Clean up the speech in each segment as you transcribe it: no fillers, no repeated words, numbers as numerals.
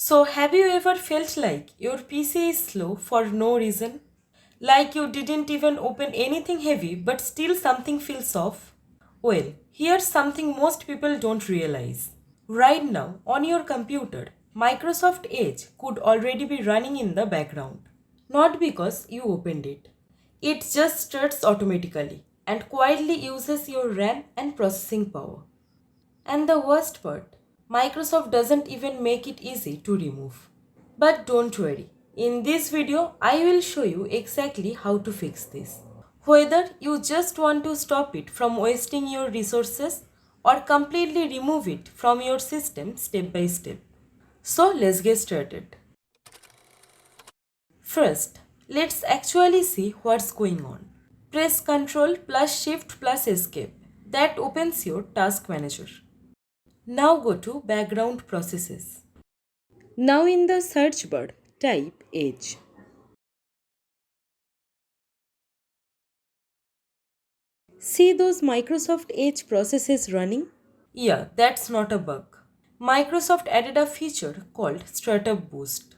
So, have you ever felt like your PC is slow for no reason? Like you didn't even open anything heavy but still something feels off? Well, here's something most people don't realize. Right now, on your computer, Microsoft Edge could already be running in the background. Not because you opened it. It just starts automatically and quietly uses your RAM and processing power. And the worst part, Microsoft doesn't even make it easy to remove. But don't worry, in this video I will show you exactly how to fix this. Whether you just want to stop it from wasting your resources or completely remove it from your system step by step. So let's get started. First, let's actually see what's going on. Press Ctrl plus Shift plus Escape. That opens your task manager. Now go to Background Processes. Now in the search bar, type Edge. See those Microsoft Edge processes running? Yeah, that's not a bug. Microsoft added a feature called Startup Boost.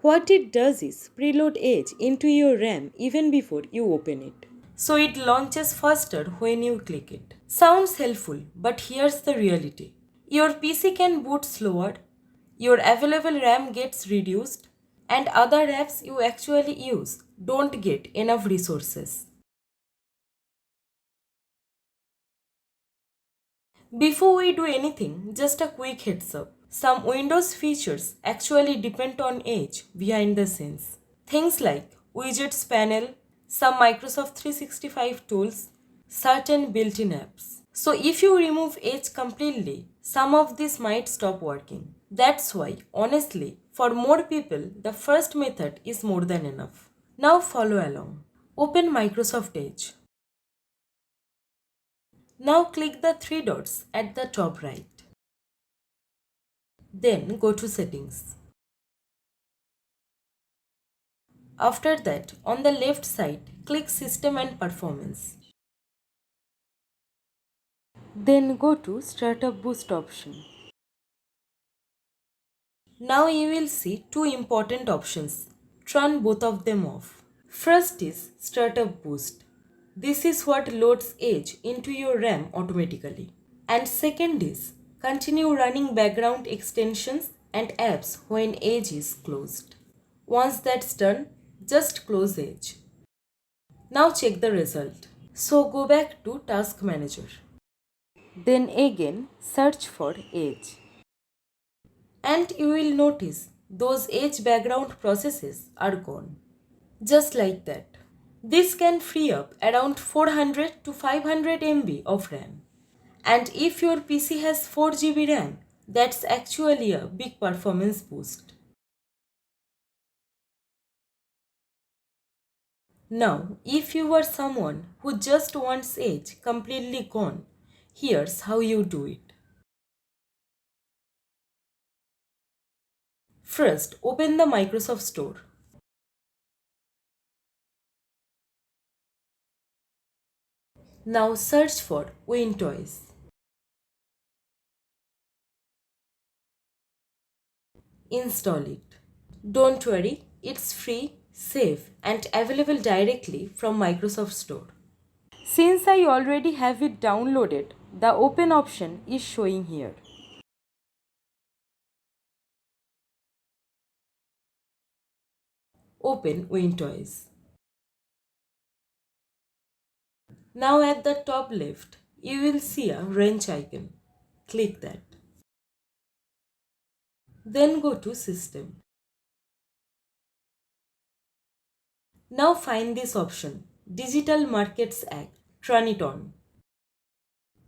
What it does is preload Edge into your RAM even before you open it. So it launches faster when you click it. Sounds helpful, but here's the reality. Your PC can boot slower, your available RAM gets reduced, and other apps you actually use don't get enough resources. Before we do anything, just a quick heads up. Some Windows features actually depend on Edge behind the scenes. Things like widgets panel, some Microsoft 365 tools, certain built-in apps. So if you remove Edge completely, some of this might stop working. That's why, honestly, for more people, the first method is more than enough. Now follow along. Open Microsoft Edge. Now click the three dots at the top right. Then go to Settings. After that, on the left side, click System and Performance. Then go to Startup Boost option. Now you will see two important options. Turn both of them off. First is Startup Boost. This is what loads Edge into your RAM automatically. And second is continue running background extensions and apps when Edge is closed. Once that's done, just close Edge. Now check the result. So go back to Task Manager. Then again search for Edge. And you will notice those Edge background processes are gone. Just like that. This can free up around 400 to 500 MB of RAM. And if your PC has 4 GB RAM, that's actually a big performance boost. Now, if you are someone who just wants Edge completely gone, here's how you do it. First, open the Microsoft Store. Now search for WinToys. Install it. Don't worry, it's free, safe, and available directly from Microsoft Store. Since I already have it downloaded, the open option is showing here. Open WinToys. Now at the top left, you will see a wrench icon. Click that. Then go to System. Now find this option, Digital Markets Act. Turn it on.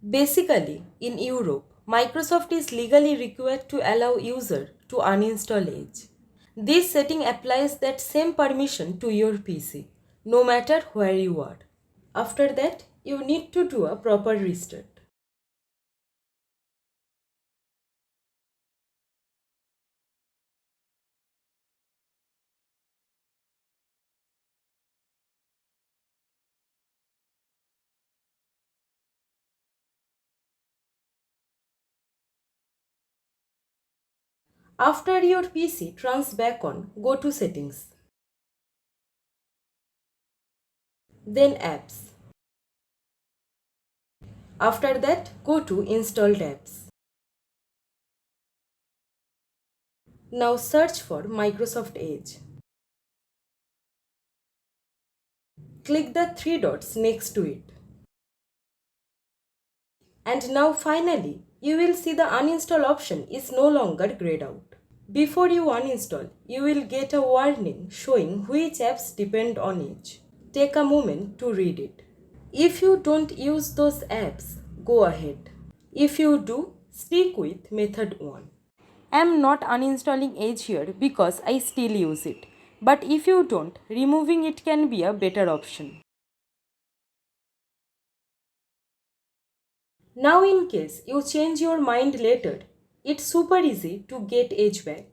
Basically, in Europe, Microsoft is legally required to allow user to uninstall Edge. This setting applies that same permission to your PC, no matter where you are. After that, you need to do a proper restart. After your PC turns back on, go to Settings. Then Apps. After that, go to Installed Apps. Now search for Microsoft Edge. Click the three dots next to it. And now finally, you will see the uninstall option is no longer grayed out. Before you uninstall, you will get a warning showing which apps depend on Edge. Take a moment to read it. If you don't use those apps, go ahead. If you do, stick with method 1. I am not uninstalling Edge here because I still use it. But if you don't, removing it can be a better option. Now in case you change your mind later, it's super easy to get Edge back.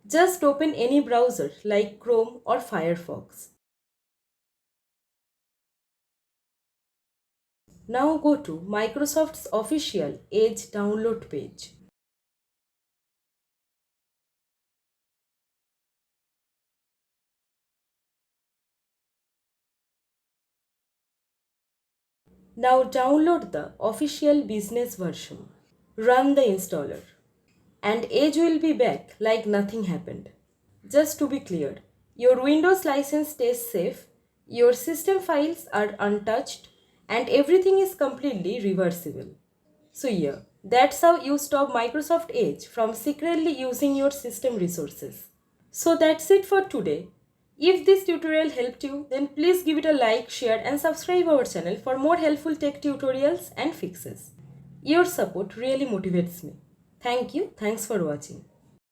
Just open any browser like Chrome or Firefox. Now go to Microsoft's official Edge download page. Now download the official business version. Run the installer. And Edge will be back like nothing happened. Just to be clear, your Windows license stays safe, your system files are untouched, and everything is completely reversible. So yeah, that's how you stop Microsoft Edge from secretly using your system resources. So that's it for today. If this tutorial helped you, then please give it a like, share and subscribe our channel for more helpful tech tutorials and fixes. Your support really motivates me. Thank you. Thanks for watching.